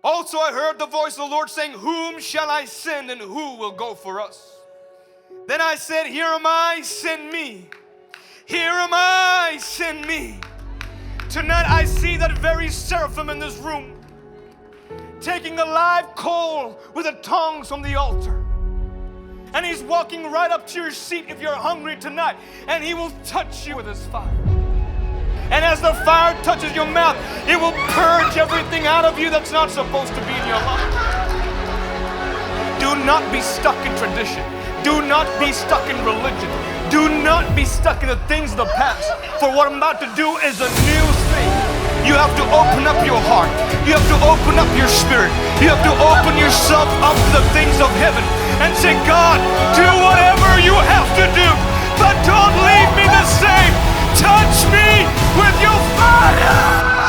Also I heard the voice of the Lord saying, whom shall I send and who will go for us? Then I said, here am I, send me. Here am I, send me. Tonight I see that very seraphim in this room taking a live coal with the tongs from the altar. And he's walking right up to your seat if you're hungry tonight. And he will touch you with his fire. And as the fire touches your mouth, it will purge everything out of you that's not supposed to be in your life. Do not be stuck in tradition. Do not be stuck in religion. Do not be stuck in the things of the past. For what I'm about to do is a new thing. You have to open up your heart. You have to open up your spirit. You have to open yourself up to the things of heaven and say, God, do whatever you have to do, but don't leave me the same. Touch me with your fire.